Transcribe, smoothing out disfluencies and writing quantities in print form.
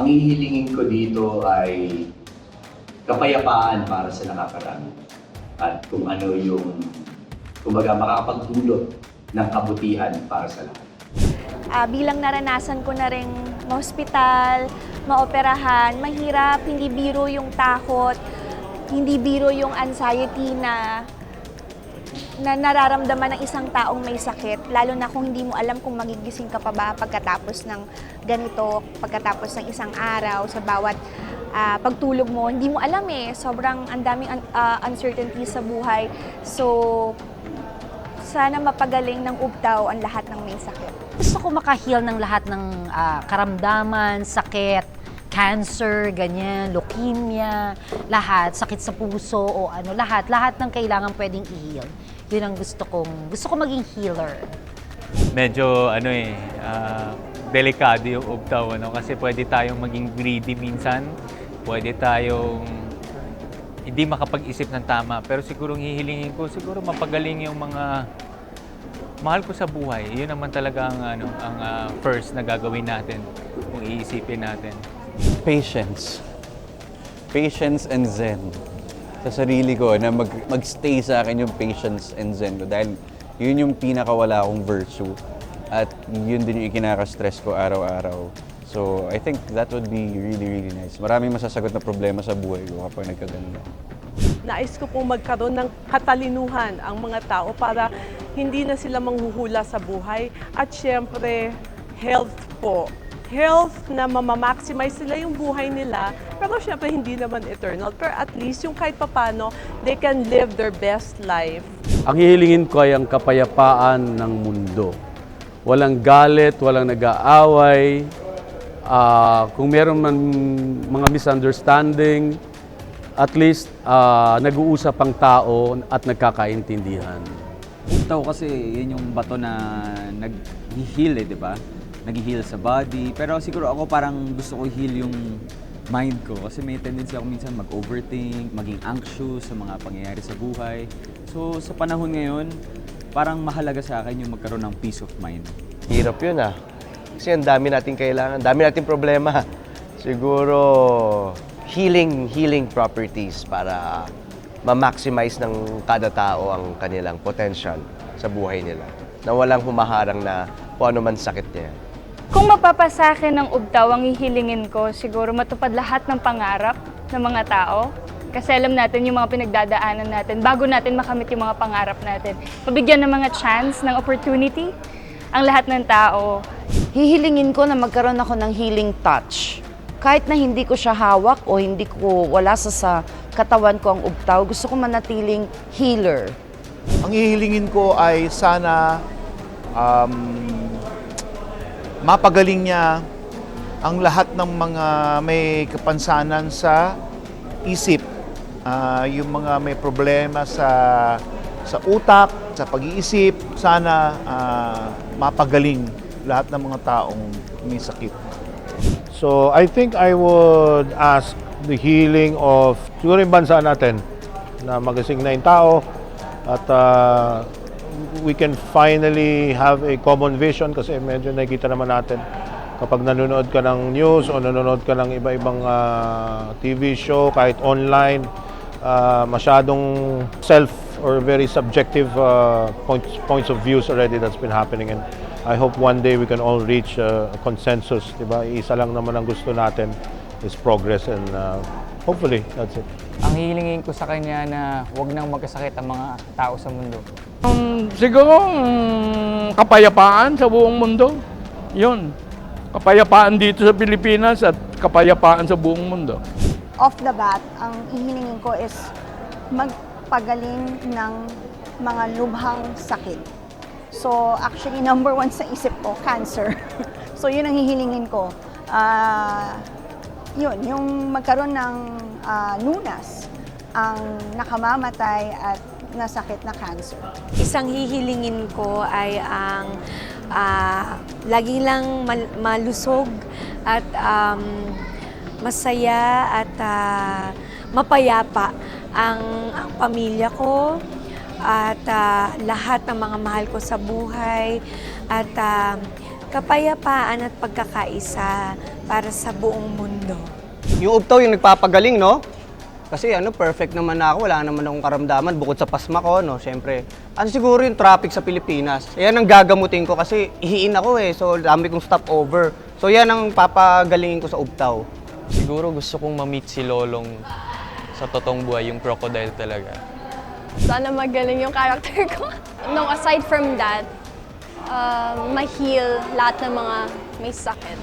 Ang hihilingin ko dito ay kapayapaan para sa nakakarami at kung ano yung kumbaga makakapagdulot ng kabutihan para sa lahat. Bilang naranasan ko na rin ma-hospital, maoperahan, mahirap, hindi biro yung takot, hindi biro yung anxiety na nararamdaman ng isang taong may sakit, lalo na kung hindi mo alam kung magigising ka pa ba pagkatapos ng ganito, pagkatapos ng isang araw, sa bawat pagtulog mo, hindi mo alam eh. Sobrang ang daming uncertainty sa buhay. So, sana mapagaling ng ubtaw ang lahat ng may sakit. Gusto ko maka-heal ng lahat ng karamdaman, sakit, cancer, ganyan, leukemia, lahat, sakit sa puso o ano, lahat ng kailangan pwedeng i-heal. Yun ang gusto ko maging healer. Medyo delikado yung ubtaw, kasi pwede tayong maging greedy minsan, pwede tayong hindi makapag-isip ng tama, pero siguro hihilingin ko, siguro mapagaling yung mga mahal ko sa buhay. Yun naman talaga ang first na gagawin natin kung iisipin natin. Patience. Patience and zen. Sa sarili ko na magstay sa akin yung patience and zen ko dahil yun yung pinakawala akong virtue at yun din yung ikinaka-stress ko araw-araw. So I think that would be really, really nice. Maraming masasagot na problema sa buhay ko kapag nagkaganda. Nais ko pong magkaroon ng katalinuhan ang mga tao para hindi na sila manghuhula sa buhay. At syempre, health po. Health na mamamaximize nila yung buhay nila, pero syempre hindi naman eternal. Pero at least yung kahit papano, they can live their best life. Ang hihilingin ko ay ang kapayapaan ng mundo. Walang galit, walang nag-aaway. Kung meron man mga misunderstanding, at least nag-uusap ang tao at nagkakaintindihan. Ubtaw kasi yun yung bato na nag-heal di ba? Nag-heal sa body. Pero siguro ako parang gusto ko heal yung mind ko kasi may tendency ako minsan mag-overthink, maging anxious sa mga pangyayari sa buhay. So sa panahon ngayon, parang mahalaga sa akin yung magkaroon ng peace of mind. Hirap yun Kasi ang dami nating kailangan, dami nating problema. Siguro healing properties para ma-maximize ng kada tao ang kanilang potential sa buhay nila. Na walang humaharang na kung ano man sakit niya. Kung mapapasakin ng ubtaw ang hihilingin ko, siguro matupad lahat ng pangarap ng mga tao. Kasi alam natin yung mga pinagdadaanan natin bago natin makamit yung mga pangarap natin. Mabigyan ng mga chance, ng opportunity, ang lahat ng tao. Hihilingin ko na magkaroon ako ng healing touch. Kahit na hindi ko siya hawak o hindi ko wala sa katawan ko ang ubtaw, gusto ko manatiling healer. Ang hihilingin ko ay sana mapagaling niya ang lahat ng mga may kapansanan sa isip, yung mga may problema sa utak, sa pag-iisip, sana mapagaling lahat ng mga taong may sakit. So I think I would ask the healing of siguro yung bansa natin na magising na yung tao at we can finally have a common vision kasi medyo nakikita naman natin kapag nanonood ka ng news o nanonood ka ng iba-ibang TV show kahit online, masyadong self or very subjective points of views already that's been happening, and I hope one day we can all reach a consensus, diba? Isa lang naman ang gusto natin is progress, and hopefully that's it. Ang hihilingin ko sa kanya na huwag nang magkasakit ang mga tao sa mundo. Siguro kapayapaan sa buong mundo. Yun. Kapayapaan dito sa Pilipinas at kapayapaan sa buong mundo. Off the bat, ang hihilingin ko is magpagaling ng mga lubhang sakit. So actually, number one sa isip ko, cancer. So yun ang hihilingin ko. Yun, yung magkaroon ng lunas ang nakamamatay at nasakit na cancer. Isang hihilingin ko ay ang lagi lang malusog at masaya at mapayapa ang pamilya ko at lahat ng mga mahal ko sa buhay at kapayapaan at pagkakaisa para sa buong mundo. Yung ubtaw yung nagpapagaling, no? Kasi perfect naman na ako, wala naman akong karamdaman bukod sa pasma ko, no? Siyempre, siguro yung traffic sa Pilipinas. Yan ang gagamutin ko kasi ihiin ako so dami kong stopover. So yan ang papagalingin ko sa ubtaw. Siguro gusto kong ma-meet si Lolong sa totoong buhay, yung crocodile talaga. Sana magaling yung character ko. No, aside from that, ma-heal lahat ng mga may sakit.